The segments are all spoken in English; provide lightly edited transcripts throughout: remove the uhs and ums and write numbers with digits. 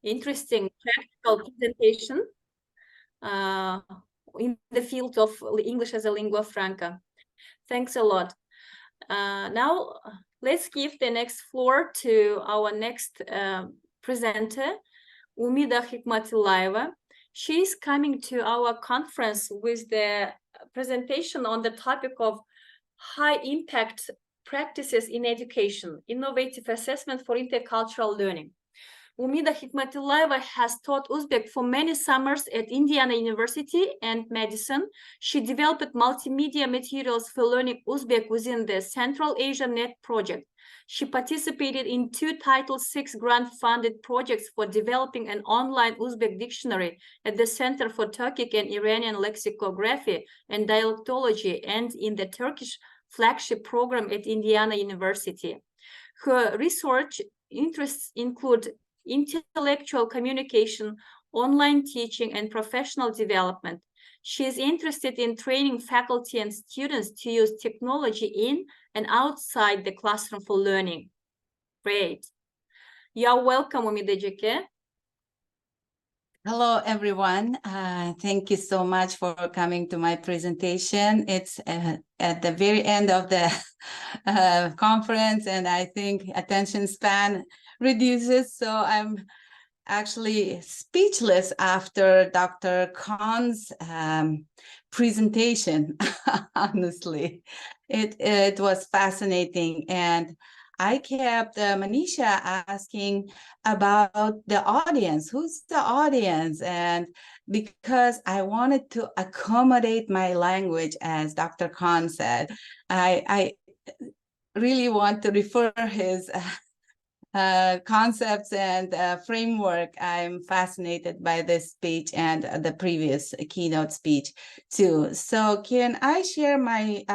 interesting practical presentation in the field of English as a lingua franca. Thanks a lot. Now, let's give the next floor to our next presenter, Umida Hikmatilla. She is coming to our conference with the presentation on the topic of high impact practices in education, innovative assessment for intercultural learning. Umida Hikmatilla has taught Uzbek for many summers at Indiana University and Madison. She developed multimedia materials for learning Uzbek within the Central Asia Net project. She participated in 2 Title VI grant-funded projects for developing an online Uzbek dictionary at the Center for Turkic and Iranian Lexicography and Dialectology and in the Turkish flagship program at Indiana University. Her research interests include intellectual communication, online teaching, and professional development. She is interested in training faculty and students to use technology in and outside the classroom for learning. Great. You are welcome, Umida Jike. Hello, everyone. Thank you so much for coming to my presentation. It's at the very end of the conference, and I think attention span reduces, so I'm actually speechless after Dr. Khan's presentation. Honestly, it was fascinating, and I kept Manisha asking about the audience. Who's the audience? And because I wanted to accommodate my language, as Dr. Khan said, I really want to refer his concepts and framework. I'm fascinated by this speech and the previous keynote speech too. So can I share my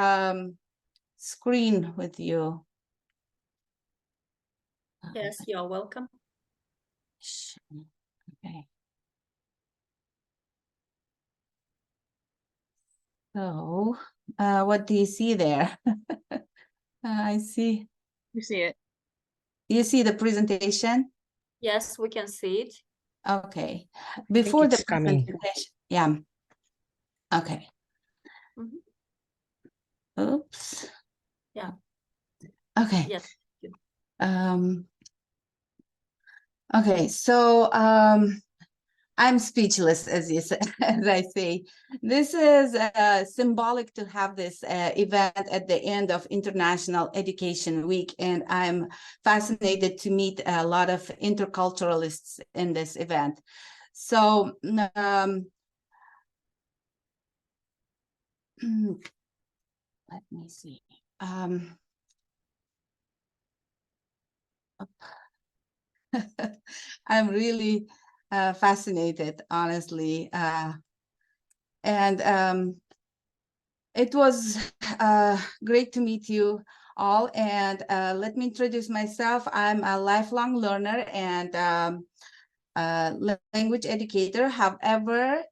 screen with you? Yes, you're welcome. Okay. So what do you see there? I see. You see it. You see the presentation? Yes, we can see it. Okay. Before the coming. presentation, yeah. Okay. Mm-hmm. Oops. Yeah. Okay. Yes. Okay, so I'm speechless, as you said, as I say. This is symbolic to have this event at the end of International Education Week, and I'm fascinated to meet a lot of interculturalists in this event. So let me see. I'm really fascinated, honestly. And it was great to meet you all. And let me introduce myself. I'm a lifelong learner and language educator. However,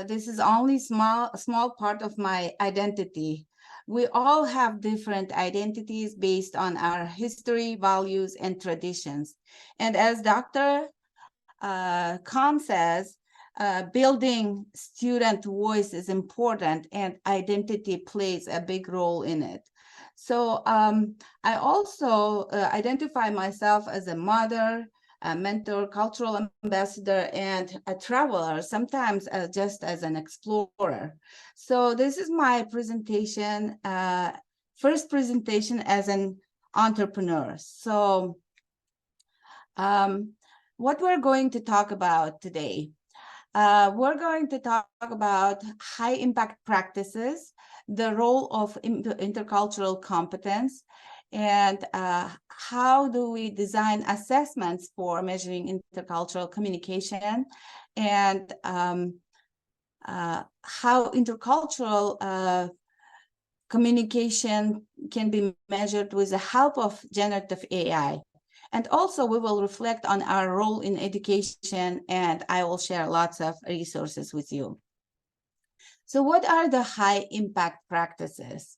this is only small part of my identity. We all have different identities based on our history, values, and traditions. And as Dr. Khan says, building student voice is important and identity plays a big role in it. So I also identify myself as a mother, a mentor, cultural ambassador, and a traveler, sometimes just as an explorer. So this is my presentation, first presentation as an entrepreneur. So what we're going to talk about today, we're going to talk about high impact practices, the role of intercultural competence, and how do we design assessments for measuring intercultural communication, and how intercultural communication can be measured with the help of generative AI. And also we will reflect on our role in education, and I will share lots of resources with you. So what are the high impact practices?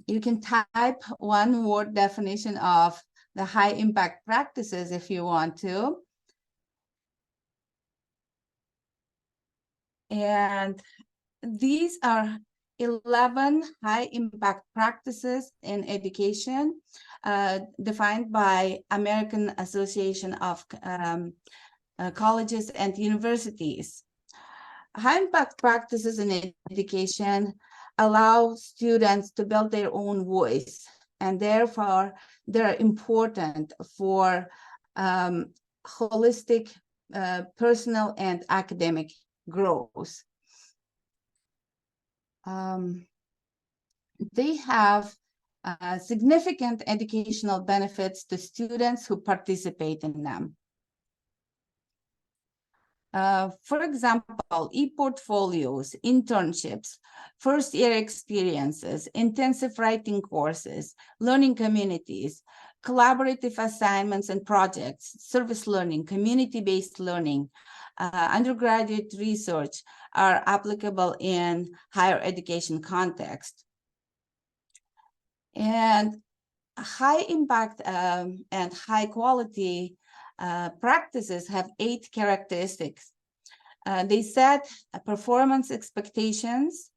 You can type one word definition of the high impact practices if you want to. And these are 11 high impact practices in education defined by American Association of Colleges and Universities. High impact practices in education allow students to build their own voice, and therefore they're important for holistic personal and academic growth. They have significant educational benefits to students who participate in them. For example, e-portfolios, internships, first-year experiences, intensive writing courses, learning communities, collaborative assignments and projects, service learning, community-based learning, undergraduate research are applicable in higher education context. And high impact and high quality practices have 8 characteristics. They set performance expectations,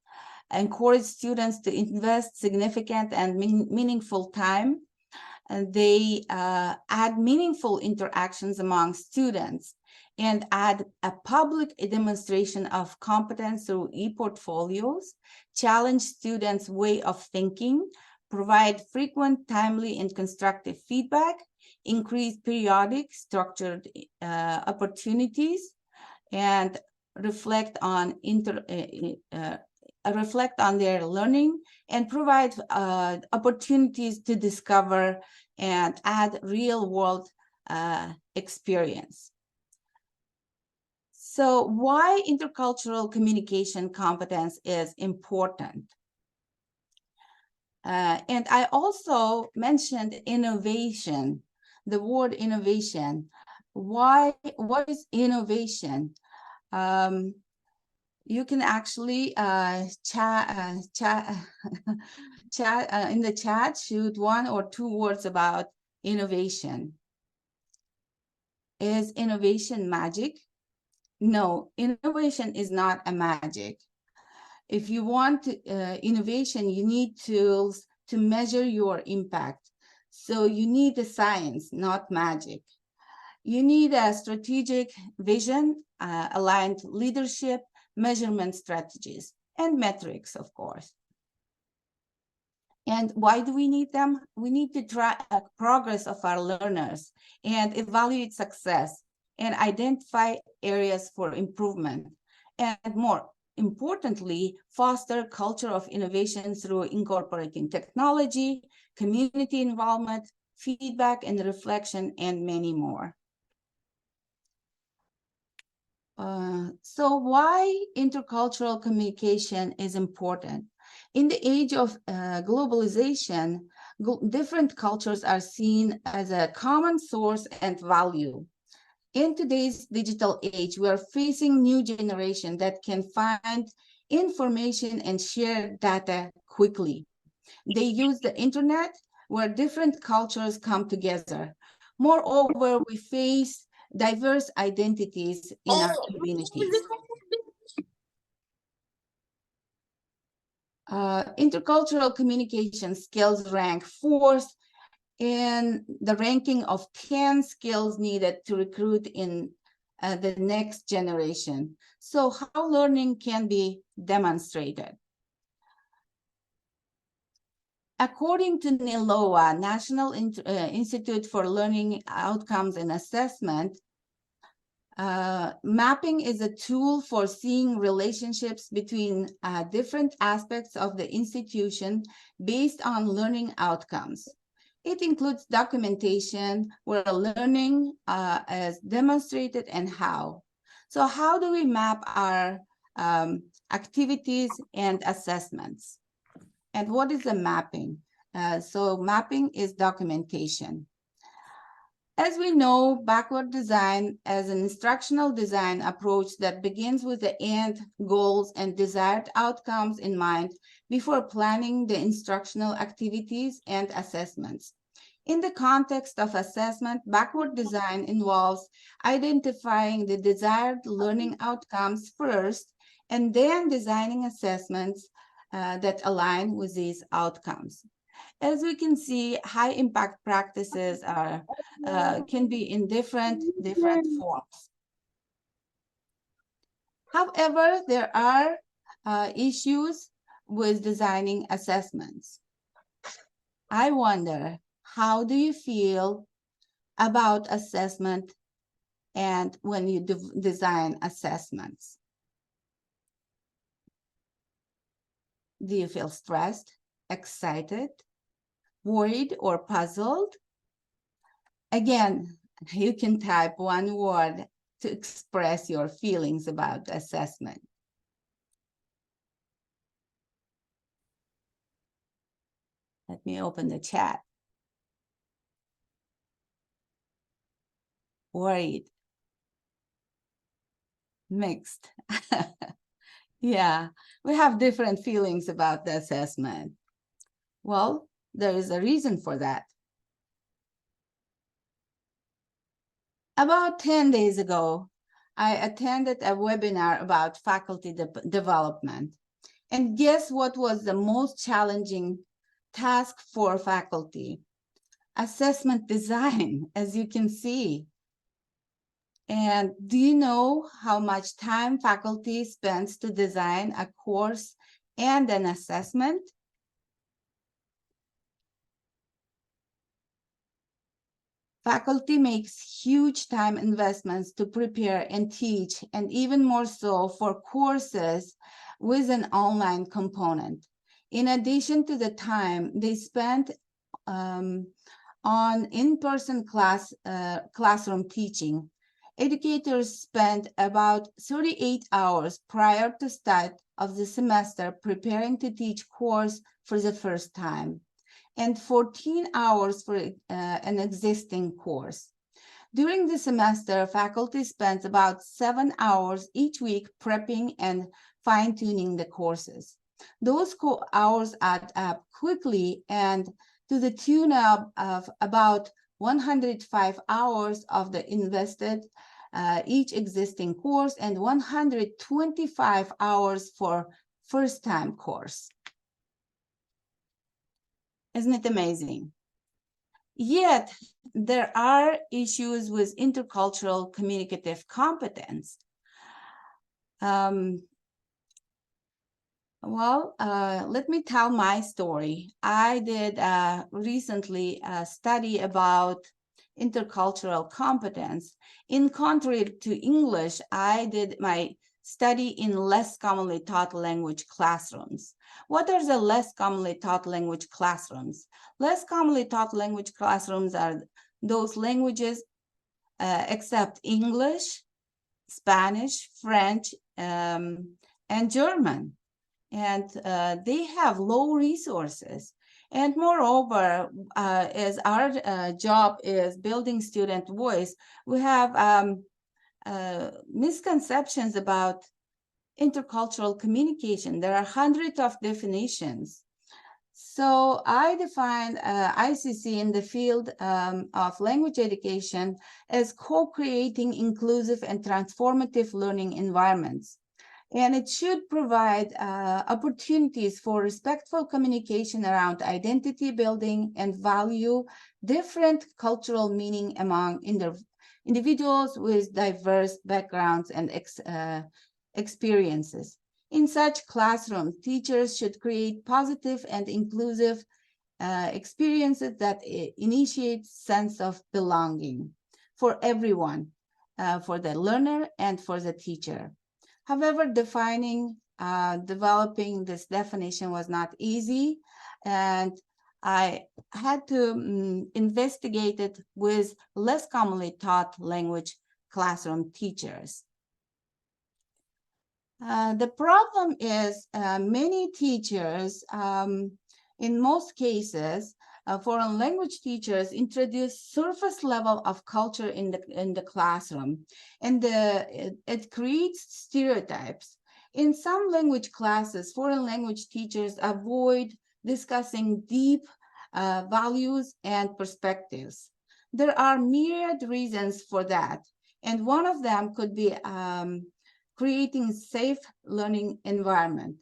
encourage students to invest significant and meaningful time, and they add meaningful interactions among students, and add a public demonstration of competence through e-portfolios, challenge students' way of thinking, provide frequent, timely, and constructive feedback, increase periodic structured opportunities, and reflect on their learning, and provide opportunities to discover and add real-world experience. So why intercultural communication competence is important? And I also mentioned innovation, the word innovation. What is innovation? You can actually chat in the chat, shoot 1 or 2 words about innovation. Is innovation magic? No, innovation is not a magic. If you want innovation, you need tools to measure your impact. So you need the science, not magic. You need a strategic vision, aligned leadership, measurement strategies, and metrics, of course. And why do we need them? We need to track progress of our learners and evaluate success and identify areas for improvement. And more importantly, foster culture of innovation through incorporating technology, community involvement, feedback and reflection, and many more. So why intercultural communication is important? In the age of globalization, different cultures are seen as a common source and value. In today's digital age, we are facing new generation that can find information and share data quickly. They use the internet where different cultures come together. Moreover, we face diverse identities in our communities. Intercultural communication skills rank 4th in the ranking of 10 skills needed to recruit in the next generation. So how learning can be demonstrated? According to NILOA, National Institute for Learning Outcomes and Assessment, mapping is a tool for seeing relationships between different aspects of the institution based on learning outcomes. It includes documentation where learning is demonstrated and how. So how do we map our activities and assessments? And what is the mapping? So mapping is documentation. As we know, backward design as an instructional design approach that begins with the end goals and desired outcomes in mind before planning the instructional activities and assessments. In the context of assessment, backward design involves identifying the desired learning outcomes first, and then designing assessments that align with these outcomes. As we can see, high impact practices are can be in different forms. However, there are issues with designing assessments. I wonder, how do you feel about assessment and when you design assessments? Do you feel stressed, excited, worried, or puzzled? Again, you can type one word to express your feelings about assessment. Let me open the chat. Worried. Mixed. Yeah, we have different feelings about the assessment. Well, there is a reason for that. About 10 days ago, I attended a webinar about faculty development. And guess what was the most challenging task for faculty? Assessment design, as you can see. And do you know how much time faculty spends to design a course and an assessment? Faculty makes huge time investments to prepare and teach, and even more so for courses with an online component. In addition to the time they spend on in-person classroom teaching, educators spend about 38 hours prior to start of the semester preparing to teach course for the first time, and 14 hours for an existing course. During the semester, faculty spends about 7 hours each week prepping and fine-tuning the courses. Those hours add up quickly, and to the tune of about 105 hours of the invested each existing course, and 125 hours for first-time course. Isn't it amazing? Yet, there are issues with intercultural communicative competence. Let me tell my story. I did recently a study about intercultural competence. In contrary to English, I did my study in less commonly taught language classrooms. What are the less commonly taught language classrooms? Less commonly taught language classrooms are those languages except English, Spanish, French, and German. And they have low resources. And moreover, as our job is building student voice, we have misconceptions about intercultural communication. There are hundreds of definitions. So I define ICC in the field of language education as co-creating inclusive and transformative learning environments. And it should provide opportunities for respectful communication around identity building and value different cultural meaning among individuals with diverse backgrounds and experiences. In such classrooms, teachers should create positive and inclusive experiences that initiate sense of belonging for everyone, for the learner and for the teacher. However, developing this definition was not easy, and I had to investigate it with less commonly taught language classroom teachers. The problem is many teachers, in most cases, foreign language teachers introduce surface level of culture in the classroom, and it creates stereotypes. In some language classes, foreign language teachers avoid discussing deep values, and perspectives. There are myriad reasons for that, and one of them could be creating a safe learning environment.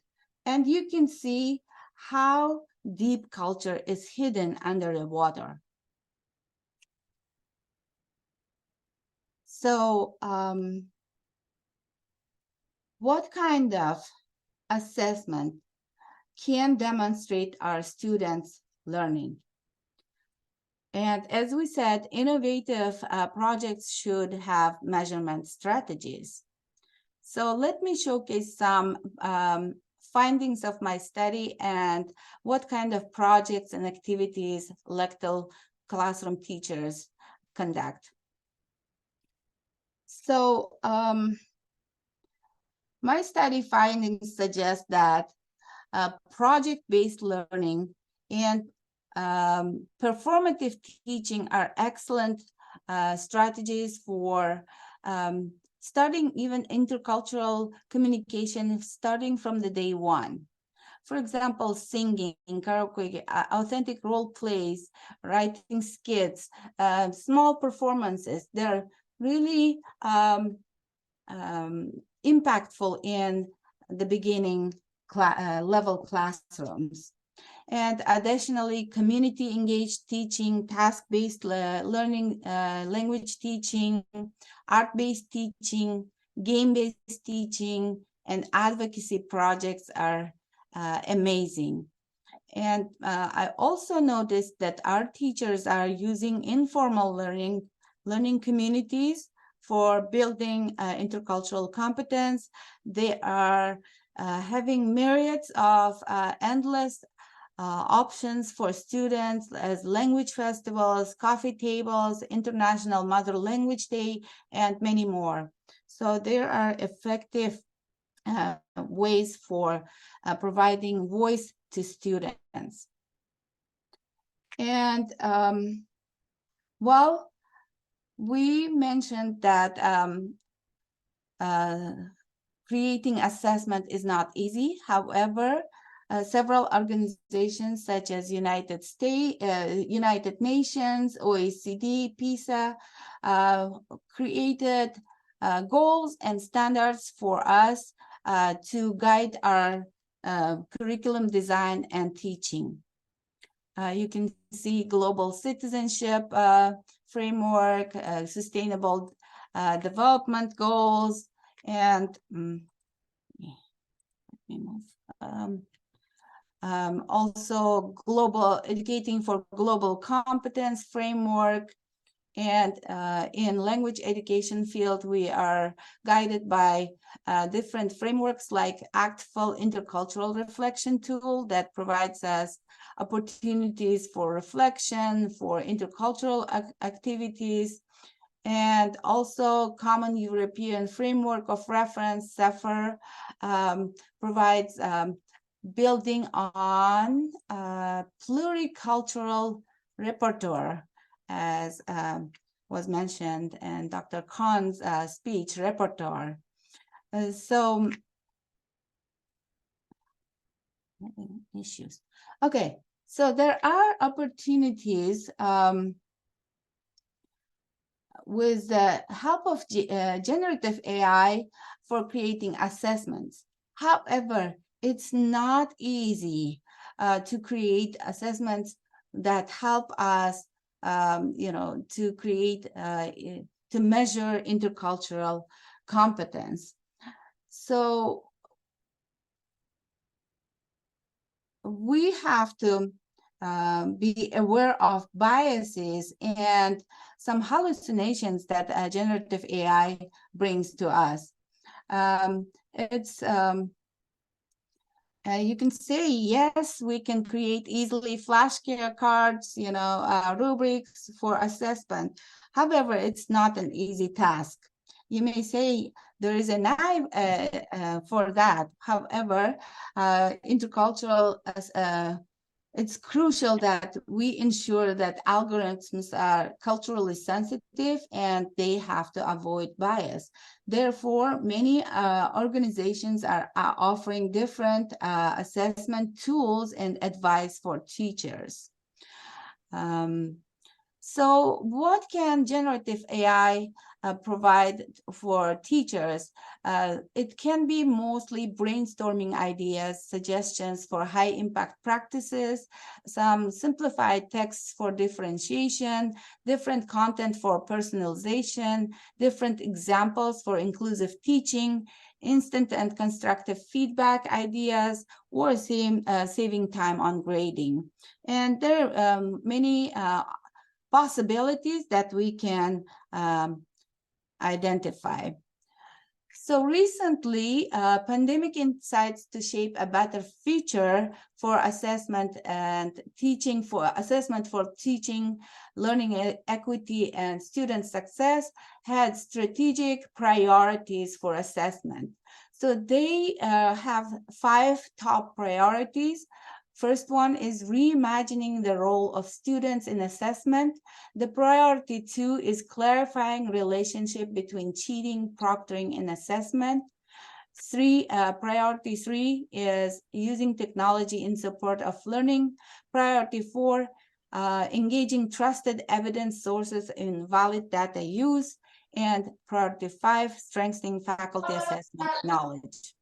And you can see how deep culture is hidden under the water. So what kind of assessment can demonstrate our students' learning? And as we said, innovative projects should have measurement strategies. So let me showcase some findings of my study and what kind of projects and activities Lectal classroom teachers conduct. So my study findings suggest that project-based learning and performative teaching are excellent strategies for studying even intercultural communication starting from the day one. For example, singing, karaoke, authentic role plays, writing skits, small performances. They're really impactful in the beginning level classrooms. And additionally, community engaged teaching, task-based learning, language teaching, art-based teaching, game-based teaching, and advocacy projects are amazing. And I also noticed that our teachers are using informal learning communities for building intercultural competence. They are having myriads of endless options for students as language festivals, coffee tables, International Mother Language Day, and many more. So there are effective ways for providing voice to students. And well, we mentioned that creating assessment is not easy. However, several organizations such as United Nations, OECD, PISA created goals and standards for us to guide our curriculum design and teaching. You can see global citizenship framework, sustainable development goals, and also global educating for global competence framework. And in language education field, we are guided by different frameworks like ACTFL intercultural reflection tool that provides us opportunities for reflection, for intercultural activities, and also Common European Framework of Reference, CEFR, provides building on pluricultural repertoire, as was mentioned in Dr. Khan's speech, repertoire. So, issues. Okay, so there are opportunities with the help of generative AI for creating assessments. However, it's not easy to create assessments that help us, to create, to measure intercultural competence. So we have to be aware of biases and some hallucinations that generative AI brings to us. You can say, yes, we can create easily flashcards, rubrics for assessment. However, it's not an easy task. You may say there is a knife for that. However, intercultural, it's crucial that we ensure that algorithms are culturally sensitive and they have to avoid bias. Therefore, many organizations are offering different assessment tools and advice for teachers. So what can generative AI provide for teachers? It can be mostly brainstorming ideas, suggestions for high impact practices, some simplified texts for differentiation, different content for personalization, different examples for inclusive teaching, instant and constructive feedback ideas, or saving time on grading. And there are many possibilities that we can identify. So recently, pandemic insights to shape a better future for assessment and teaching, for assessment for teaching, learning equity, and student success had strategic priorities for assessment. So they have 5 top priorities. First one is reimagining the role of students in assessment. The priority 2 is clarifying relationship between cheating, proctoring, and assessment. Priority 3 is using technology in support of learning. Priority 4, engaging trusted evidence sources in valid data use. And priority 5, strengthening faculty assessment knowledge.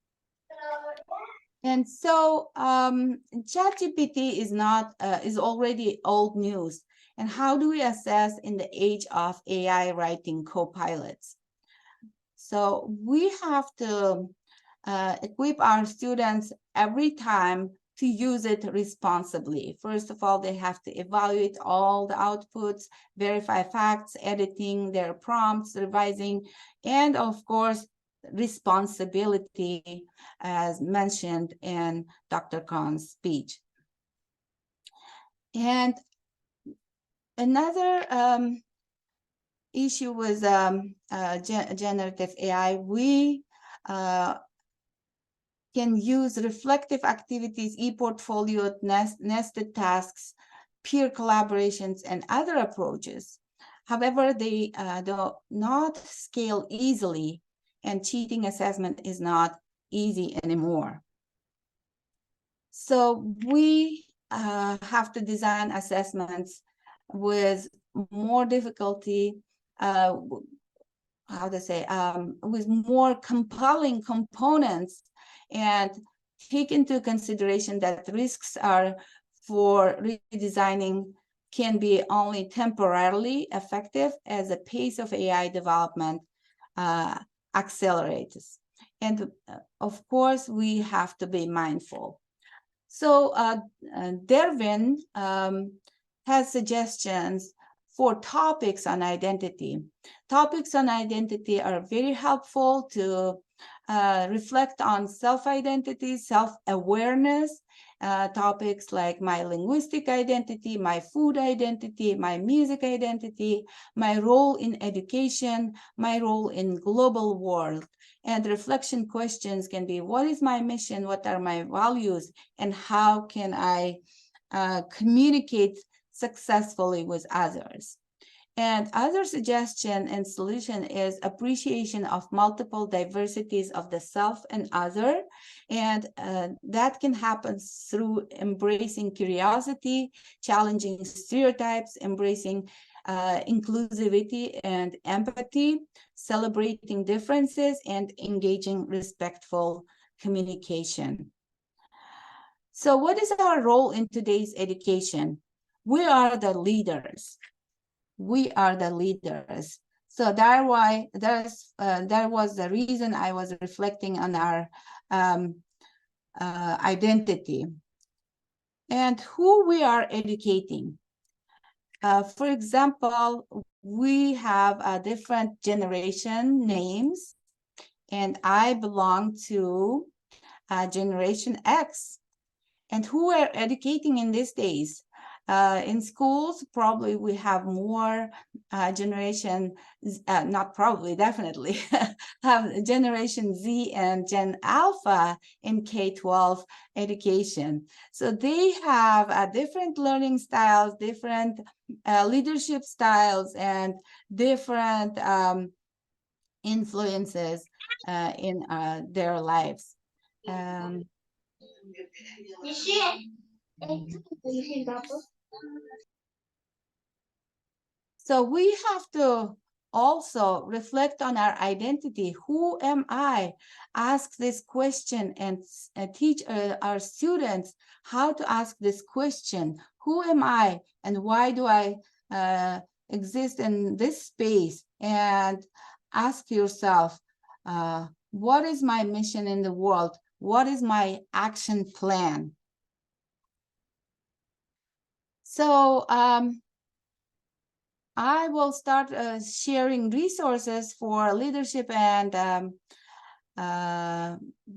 And so ChatGPT is already old news. And how do we assess in the age of AI writing co-pilots? So we have to equip our students every time to use it responsibly. First of all, they have to evaluate all the outputs, verify facts, editing their prompts, revising, and of course, responsibility, as mentioned in Dr. Khan's speech. And another issue with generative AI, we can use reflective activities, e-portfolio, nested tasks, peer collaborations, and other approaches. However, they do not scale easily, and cheating assessment is not easy anymore. So we have to design assessments with more difficulty, with more compelling components, and take into consideration that risks are for redesigning can be only temporarily effective as the pace of AI development accelerates. And of course, we have to be mindful. So Dervin has suggestions for topics on identity. Topics on identity are very helpful to reflect on self-identity, self-awareness, topics like my linguistic identity, my food identity, my music identity, my role in education, my role in global world. And reflection questions can be, what is my mission? What are my values? And how can I communicate successfully with others? And other suggestion and solution is appreciation of multiple diversities of the self and other. And that can happen through embracing curiosity, challenging stereotypes, embracing inclusivity and empathy, celebrating differences, and engaging respectful communication. So what is our role in today's education? We are the leaders. We are the leaders. So that was the reason I was reflecting on our identity and who we are educating. For example, we have different generation names, and I belong to Generation X. And who we're educating in these days? In schools, probably we have more generation, not probably, definitely, have Generation Z and Gen Alpha in K-12 education. So they have different learning styles, different leadership styles, and different influences in their lives. So we have to also reflect on our identity. Who am I? Ask this question and teach our students how to ask this question. Who am I and why do I exist in this space? And ask yourself, what is my mission in the world? What is my action plan? So I will start sharing resources for leadership and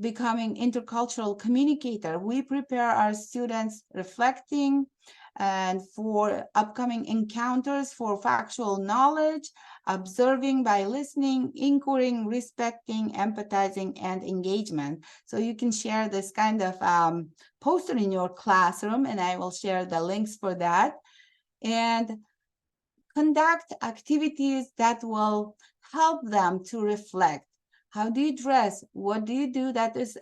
becoming intercultural communicator. We prepare our students reflecting and for upcoming encounters for factual knowledge, observing by listening, inquiring, respecting, empathizing, and engagement. So you can share this kind of poster in your classroom, and I will share the links for that. And conduct activities that will help them to reflect. How do you dress? What do you do that is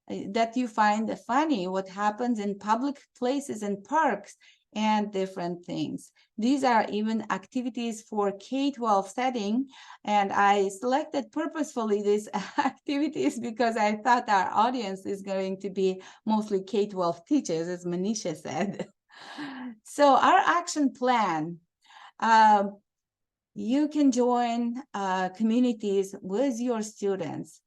that you find funny? What happens in public places and parks and different things? These are even activities for K-12 setting, and I selected purposefully these activities because I thought our audience is going to be mostly K-12 teachers, as Manisha said. So our action plan. You can join communities with your students.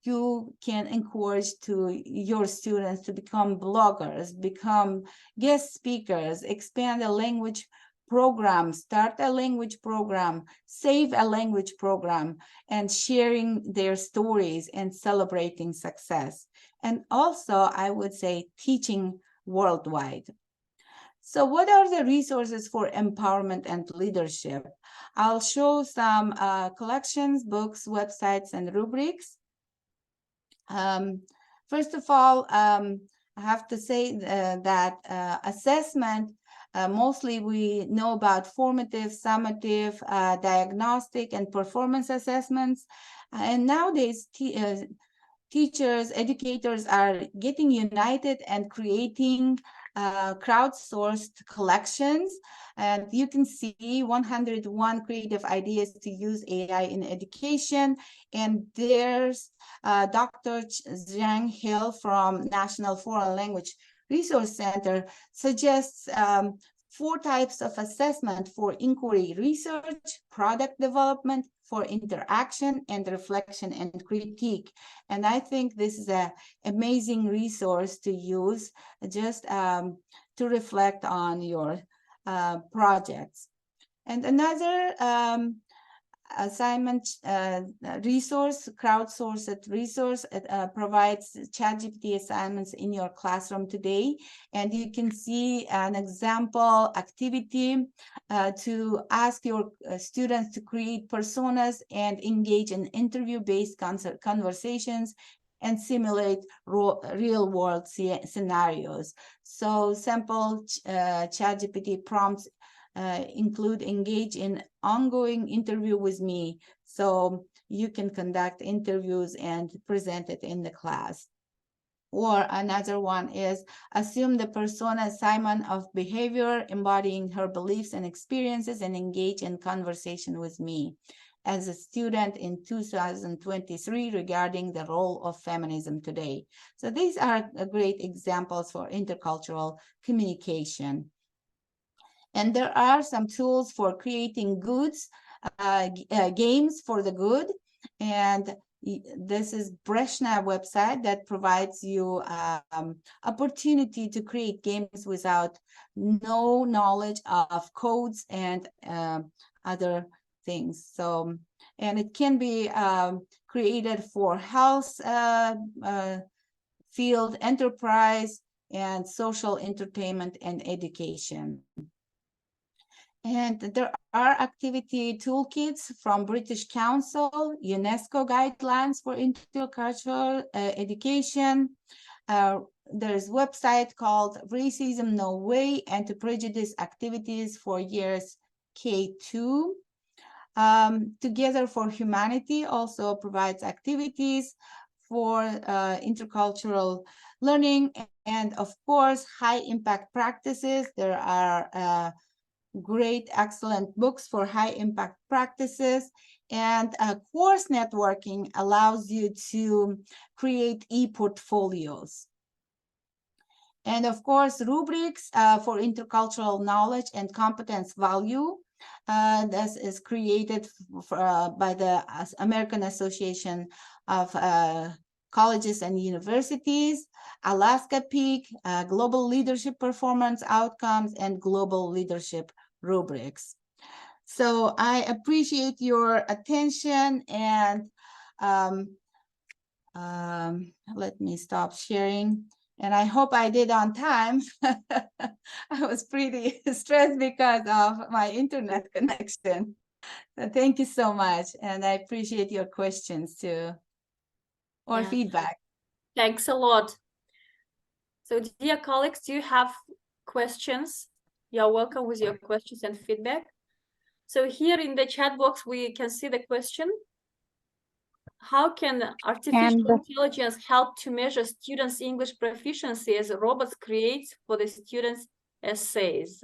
You can encourage your students to become bloggers, become guest speakers, expand a language program, start a language program, save a language program, and sharing their stories and celebrating success. And also, I would say, teaching worldwide. So what are the resources for empowerment and leadership? I'll show some collections, books, websites, and rubrics. First of all, I have to say that assessment, mostly we know about formative, summative, diagnostic, and performance assessments. And nowadays, teachers, educators are getting united and creating crowdsourced collections. And you can see 101 creative ideas to use AI in education. And there's Dr. Zhang Hill from National Foreign Language Resource Center suggests 4 types of assessment for inquiry research, product development, for interaction and reflection and critique. And I think this is an amazing resource to use just to reflect on your projects. And another assignment resource, crowdsourced resource, provides ChatGPT assignments in your classroom today. And you can see an example activity to ask your students to create personas and engage in interview-based conversations and simulate real world scenarios. So simple ChatGPT prompts include engage in ongoing interview with me. So you can conduct interviews and present it in the class. Or another one is assume the persona assignment of behavior, embodying her beliefs and experiences, and engage in conversation with me as a student in 2023 regarding the role of feminism today. So these are great examples for intercultural communication. And there are some tools for creating games for the good. And this is Breshna website that provides you opportunity to create games without no knowledge of codes and other things. So, and it can be created for health field, enterprise, and social entertainment and education. And there are activity toolkits from British Council, UNESCO guidelines for intercultural education. There's a website called Racism No Way, Anti-Prejudice Activities for years K2. Together for Humanity also provides activities for intercultural learning. And of course, high impact practices. There are great, excellent books for high impact practices. And course networking allows you to create e-portfolios. And of course, rubrics for intercultural knowledge and competence value. This is created by the American Association of Colleges and Universities, Alaska Peak, Global Leadership Performance Outcomes, and Global Leadership Rubrics. So I appreciate your attention, and let me stop sharing. And I hope I did on time. I was pretty stressed because of my internet connection. So thank you so much. And I appreciate your questions too, or feedback. Thanks a lot. So dear colleagues, do you have questions? You're welcome with your questions and feedback. So here in the chat box, we can see the question. How can artificial intelligence help to measure students' English proficiency as robots create for the students' essays?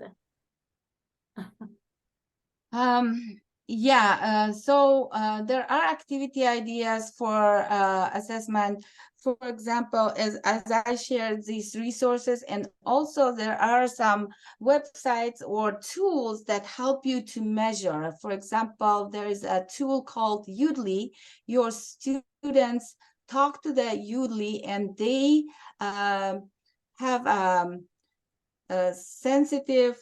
So there are activity ideas for assessment. For example, as I shared these resources, and also there are some websites or tools that help you to measure. For example, there is a tool called Udly. Your students talk to the Udly, and they have a sensitive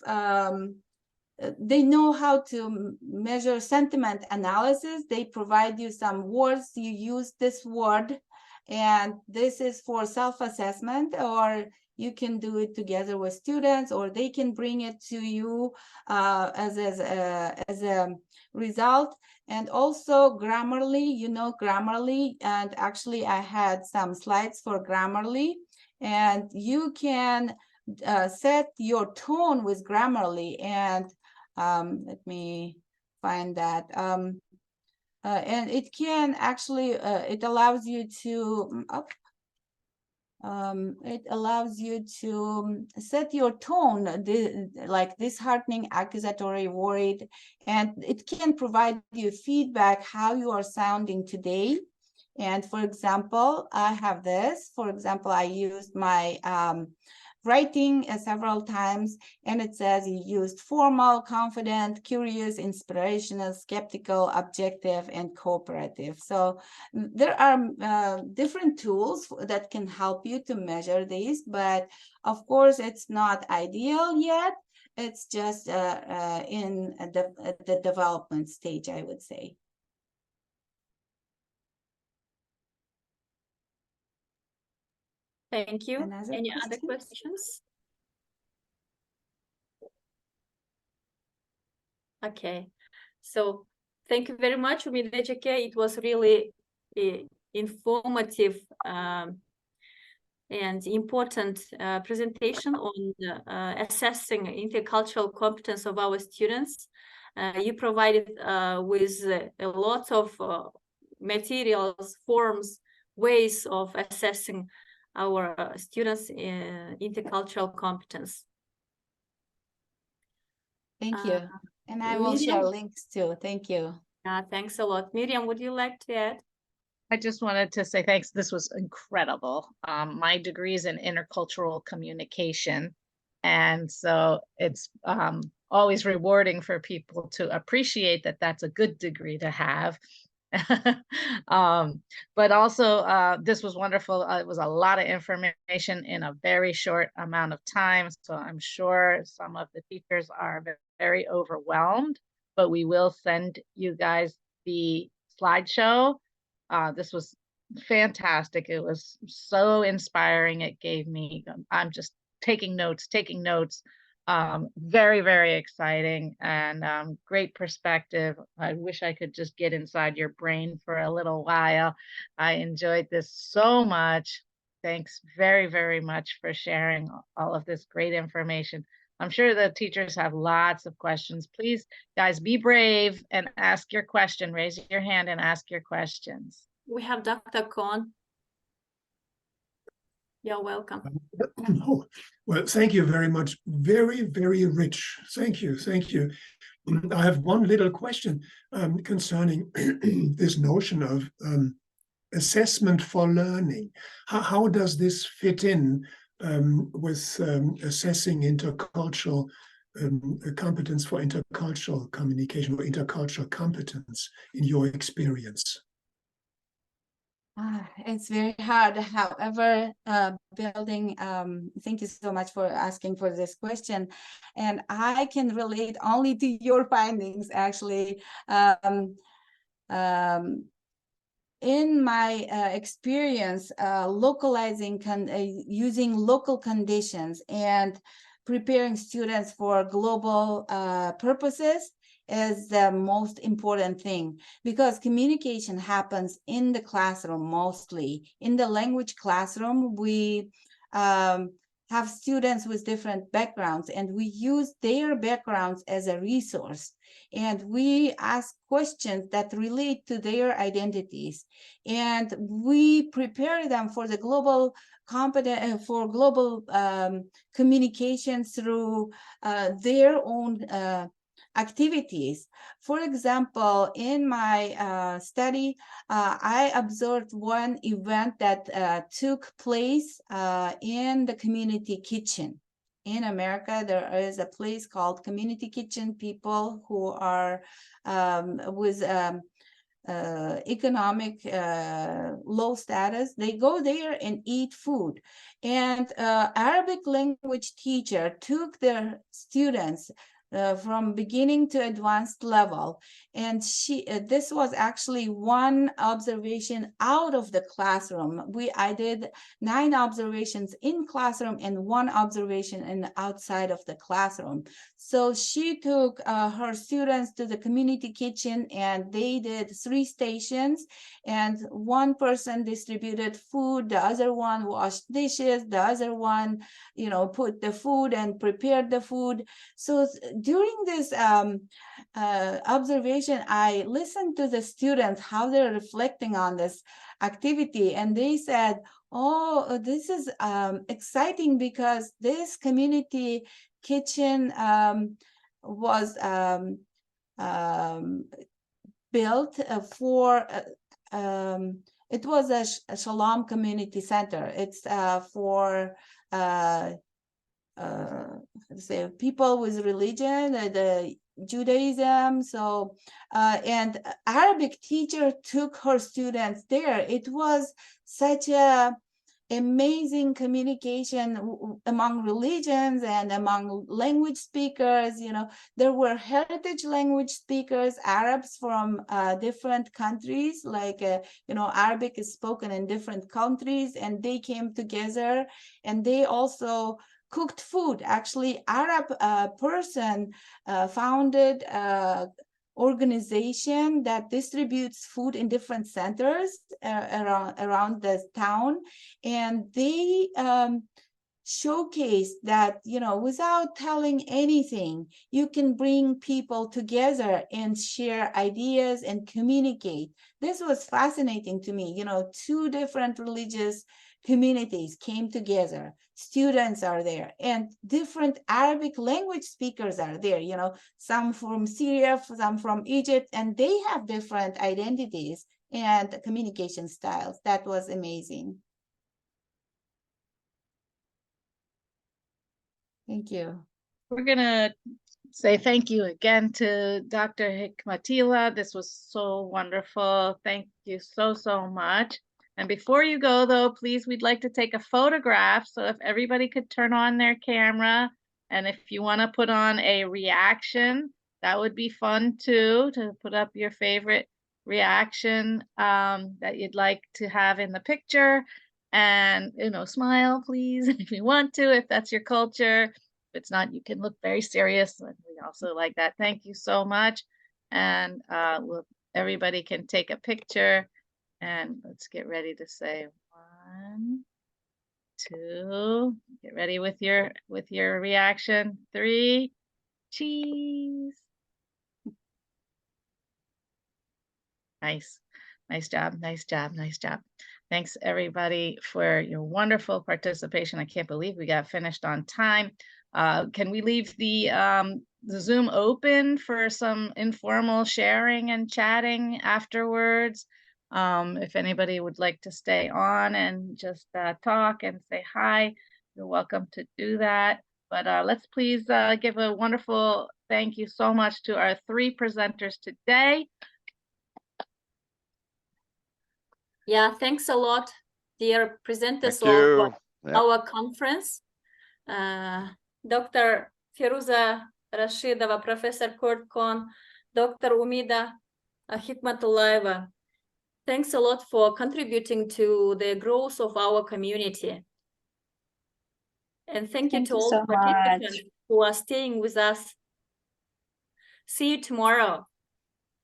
they know how to measure sentiment analysis. They provide you some words. You use this word, and this is for self-assessment, or you can do it together with students, or they can bring it to you as a result. And also Grammarly, Grammarly, and actually I had some slides for Grammarly, and you can set your tone with Grammarly, and let me find that. And it can actually, it allows you to, set your tone, like disheartening, accusatory, worried, and it can provide you feedback how you are sounding today. And for example, I have this. For example, I used my writing several times, and it says you used formal, confident, curious, inspirational, skeptical, objective, and cooperative. So there are different tools that can help you to measure these, but of course it's not ideal yet. It's just in the development stage, I would say. Thank you. Any other questions? Okay, so thank you very much, Umida. It was really informative and important presentation on assessing intercultural competence of our students. You provided with a lot of materials, forms, ways of assessing our students' intercultural competence. Thank you. And I will share links too. Thank you. Thanks a lot. Miriam, would you like to add? I just wanted to say thanks. This was incredible. My degree is in intercultural communication. And so it's always rewarding for people to appreciate that that's a good degree to have. But also this was wonderful. It was a lot of information in a very short amount of time. So I'm sure some of the teachers are very overwhelmed, but we will send you guys the slideshow. This was fantastic. It was so inspiring. It gave me, I'm just taking notes. Very, very exciting, and great perspective. I wish I could just get inside your brain for a little while. I enjoyed this so much. Thanks very, very much for sharing all of this great information. I'm sure the teachers have lots of questions. Please, guys, be brave and ask your question. Raise your hand and ask your questions. We have Dr. Kohn. You're welcome. Oh, well, thank you very much. Very, very rich. Thank you. Thank you. I have one little question concerning this notion of assessment for learning. How does this fit in with assessing intercultural competence for intercultural communication or intercultural competence in your experience? It's very hard. However, thank you so much for asking for this question. And I can relate only to your findings, actually. In my experience, using local conditions and preparing students for global purposes is the most important thing, because communication happens in the classroom mostly. In the language classroom, we have students with different backgrounds, and we use their backgrounds as a resource. And we ask questions that relate to their identities. And we prepare them for the global communication through their own activities. For example, in my study, I observed one event that took place in the community kitchen. In America, there is a place called community kitchen. People who are with economic low status, they go there and eat food. And Arabic language teacher took their students from beginning to advanced level, and this was actually one observation out of the classroom. I did 9 observations in classroom and 1 observation outside of the classroom. So she took her students to the community kitchen, and they did 3 stations, and one person distributed food, the other one washed dishes, the other one, put the food and prepared the food. So during this observation, I listened to the students, how they're reflecting on this activity, and they said, oh, this is exciting, because this community kitchen was built for it was a Shalom community center. It's for say people with religion, the Judaism. So and Arabic teacher took her students there. It was such a amazing communication among religions and among language speakers. There were heritage language speakers, Arabs from different countries, like Arabic is spoken in different countries, and they came together, and they also cooked food. Actually, Arab person founded organization that distributes food in different centers around the town, and they showcase that without telling anything, you can bring people together and share ideas and communicate. This was fascinating to me. 2 different religious communities came together, students are there, and different Arabic language speakers are there, some from Syria, some from Egypt, and they have different identities and communication styles. That was amazing. Thank you. We're going to say thank you again to Dr. Hikmatilla. This was so wonderful. Thank you so, so much. And before you go, though, please, we'd like to take a photograph. So if everybody could turn on their camera, and if you want to put on a reaction, that would be fun too, to put up your favorite reaction that you'd like to have in the picture. And, smile, please, if you want to, if that's your culture. If it's not, you can look very serious. And we also like that. Thank you so much. And everybody can take a picture. And let's get ready to say 1, 2. Get ready with your reaction. 3. Cheese. Nice. Nice job, nice job, nice job. Thanks everybody for your wonderful participation. I can't believe we got finished on time. Can we leave the Zoom open for some informal sharing and chatting afterwards? If anybody would like to stay on and just talk and say hi, you're welcome to do that. But let's please give a wonderful thank you so much to our 3 presenters today. Yeah, thanks a lot, dear presenters Thank of you. our conference. Dr. Firuza Rashidova, Professor Kurt Kohn, Dr. Umida Hikmatilla. Thanks a lot for contributing to the growth of our community. And thank you to all so participants much. who are staying with us. See you tomorrow.